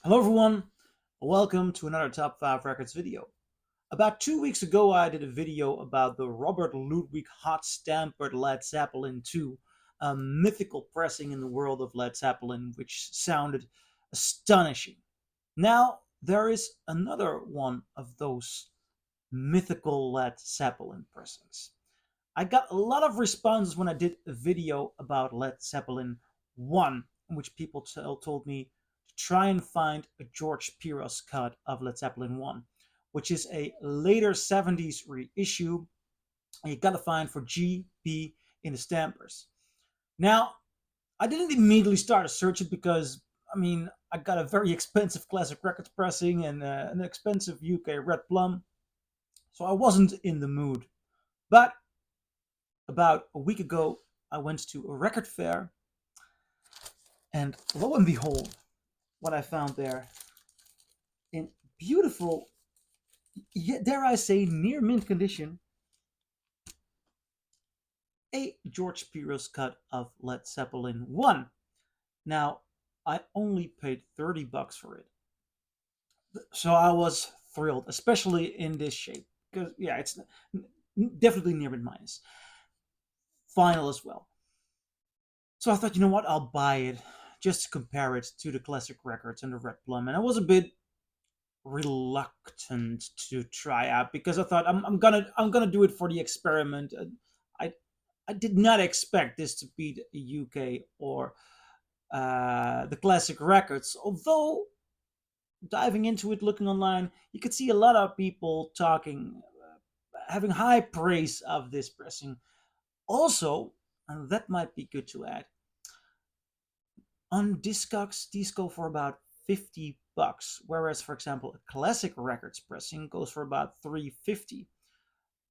Hello everyone, welcome to another Top 5 Records video. About 2 weeks ago I did a video about the Robert Ludwig hot-stampered Led Zeppelin II, a mythical pressing in the world of Led Zeppelin which sounded astonishing. Now there is another one of those mythical Led Zeppelin pressings. I got a lot of responses when I did a video about Led Zeppelin I, in which people told me to try and find a George Piros cut of Led Zeppelin I, which is a later 70s reissue. And you gotta find for GB in the Stampers. Now, I didn't immediately start to search it because, I got a very expensive classic records pressing and an expensive UK Red Plum, so I wasn't in the mood. But about a week ago, I went to a record fair, and lo and behold, what I found there in beautiful, yet dare I say, near mint condition, a George Piros cut of Led Zeppelin I. Now, I only paid $30 for it, so I was thrilled, especially in this shape, because yeah, it's definitely near mint minus. Final as well. So I thought, you know what, I'll buy it just to compare it to the classic records and the Red Plum. And I was a bit reluctant to try out because I thought I'm gonna do it for the experiment. I I did not expect this to be the UK or the classic records. Although diving into it, looking online, you could see a lot of people talking, having high praise of this pressing. Also, and that might be good to add, on Discogs, these go for about $50, whereas, for example, a classic records pressing goes for about $3.50.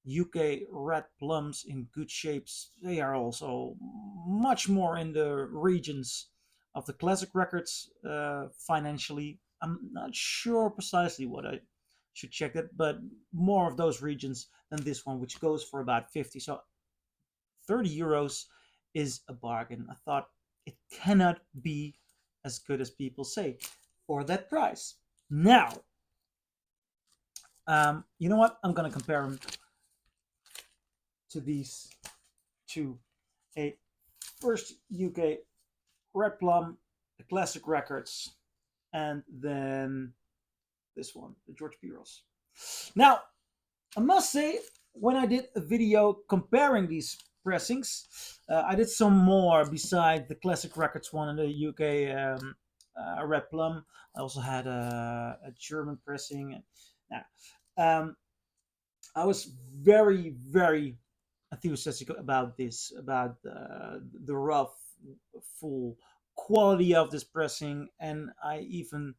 UK Red Plums in good shapes, they are also much more in the regions of the classic records financially. I'm not sure precisely what I should check that, but more of those regions than this one, which goes for about 50. So €30 is a bargain. I thought it cannot be as good as people say for that price. Now, you know what? I'm gonna compare them to these two. A first UK Red Plum, the classic records, and then this one, the George Piros. Now, I must say, when I did a video comparing these pressings, I did some more besides the classic records one and the UK Red Plum. I also had a German pressing. Now, I was very, very enthusiastic about this, about the rough, full quality of this pressing, and I even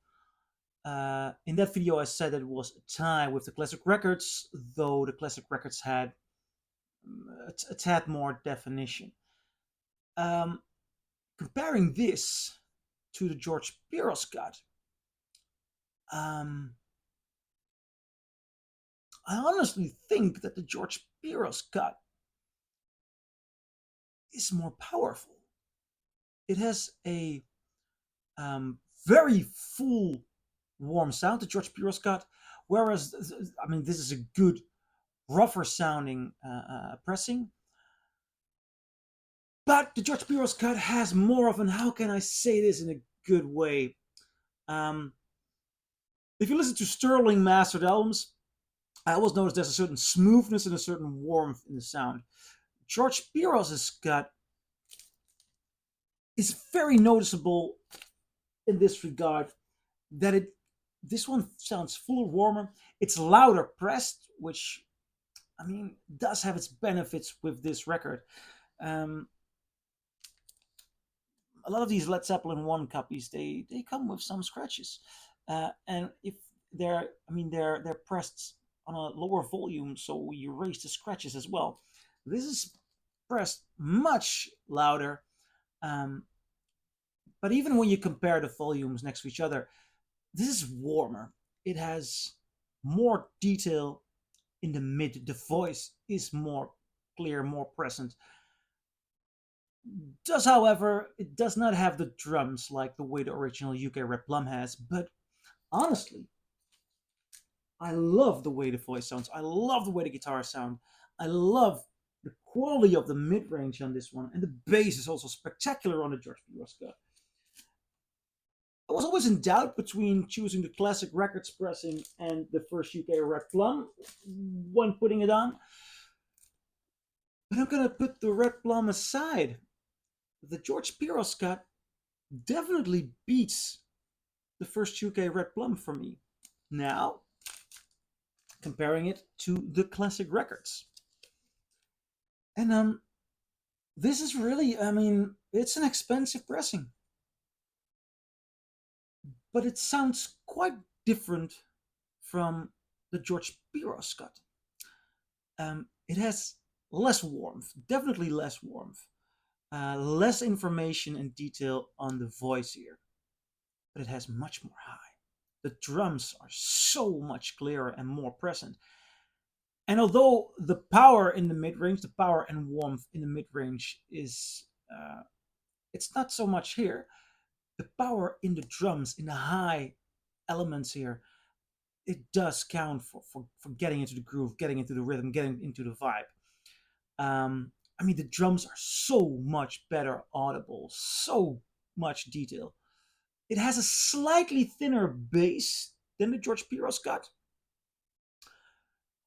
in that video, I said that it was a tie with the classic records, though the classic records had a tad more definition. Um, Comparing this to the George Piros cut, um, I honestly think that the George Piros cut is more powerful. It has a very full, warm sound, the George Piros cut, whereas, this is a good, rougher sounding pressing. But the George Piros cut has more of an, how can I say this in a good way? Um, if you listen to Sterling mastered albums, I always notice there's a certain smoothness and a certain warmth in the sound. George Piros' cut is very noticeable in this regard, that this one sounds fuller, warmer. It's louder pressed, which does have its benefits with this record. Um, a lot of these Led Zeppelin I copies, they come with some scratches, and if they're pressed on a lower volume, so you raise the scratches as well. This is pressed much louder, um, but even when you compare the volumes next to each other, this is warmer. It has more detail in the mid. The voice is more clear, more present. However, it does not have the drums like the way the original UK Red Plum has, but honestly, I love the way the voice sounds. I love the way the guitar sound. I love the quality of the mid range on this one, and the bass is also spectacular on the George Piros. I was always in doubt between choosing the classic records pressing and the first UK Red Plum when putting it on, but I'm gonna put the Red Plum aside. The George Piros cut definitely beats the first UK Red Plum for me. Now, comparing it to the classic records. And this is really, I mean, it's an expensive pressing, but it sounds quite different from the George Piros cut. It has less warmth, definitely less warmth, less information and detail on the voice here, but it has much more high. The drums are so much clearer and more present. And although the power in the mid range, the power and warmth in the mid range is, it's not so much here. The power in the drums, in the high elements here, it does count for getting into the groove, getting into the rhythm, getting into the vibe. I mean, the drums are so much better audible, so much detail. It has a slightly thinner bass than the George Piros cut.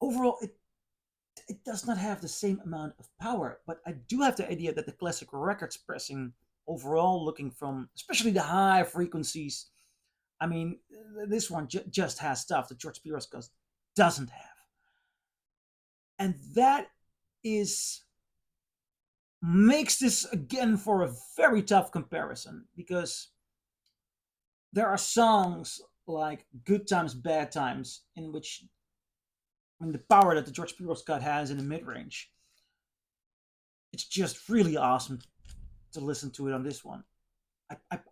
Overall, it does not have the same amount of power, but I do have the idea that the classic records pressing overall, looking from especially the high frequencies, I mean, this one just has stuff that George Piros doesn't have. And that is makes this again for a very tough comparison, because there are songs like Good Times, Bad Times, in which, I mean, the power that the George Piros cut has in the mid range, it's just really awesome to listen to it on this one.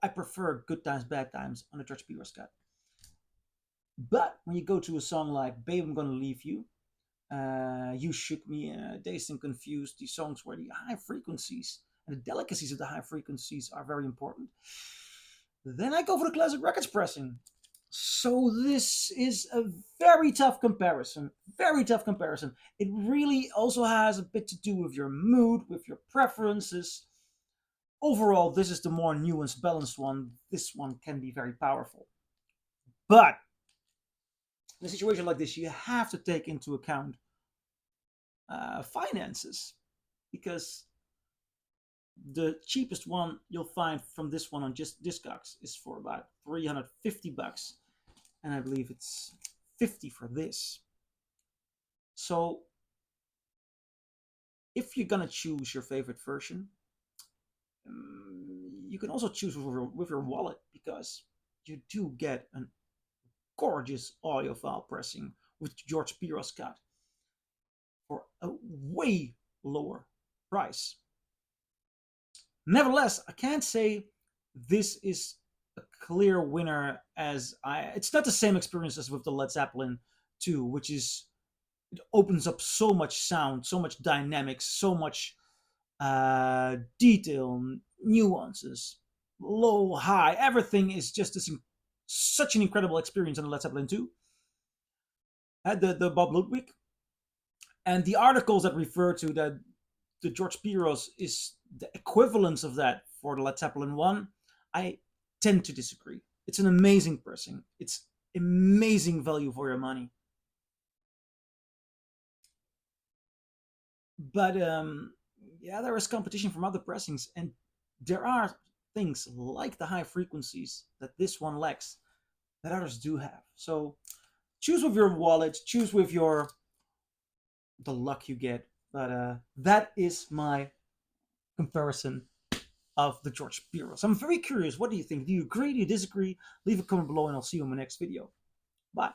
I prefer Good Times, Bad Times on the George Piros cut. But when you go to a song like Babe, I'm Gonna Leave You, You Shook Me, Dazed and Confused, these songs where the high frequencies and the delicacies of the high frequencies are very important, then I go for the classic records pressing. So this is a very tough comparison. Very tough comparison. It really also has a bit to do with your mood, with your preferences. Overall, this is the more nuanced, balanced one. This one can be very powerful. But in a situation like this, you have to take into account finances, because the cheapest one you'll find from this one on just Discogs is for about $350, and I believe it's 50 for this. So if you're gonna choose your favorite version, you can also choose with your wallet, because you do get a gorgeous audiophile pressing with George Piros cut for a way lower price. Nevertheless, I can't say this is a clear winner, as it's not the same experience as with the Led Zeppelin II, which is, it opens up so much sound, so much dynamics, so much detail, nuances, low, high, everything is just such an incredible experience on the Led Zeppelin II. Had the Bob Ludwig, and the articles that refer to that the George Piros is the equivalence of that for the Led Zeppelin I tend to disagree. It's an amazing pressing. It's amazing value for your money. But yeah, there is competition from other pressings, and there are things like the high frequencies that this one lacks that others do have. So choose with your wallet, choose with your the luck you get. But that is my comparison of the George Piros. I'm very curious. What do you think? Do you agree? Do you disagree? Leave a comment below, and I'll see you in my next video. Bye.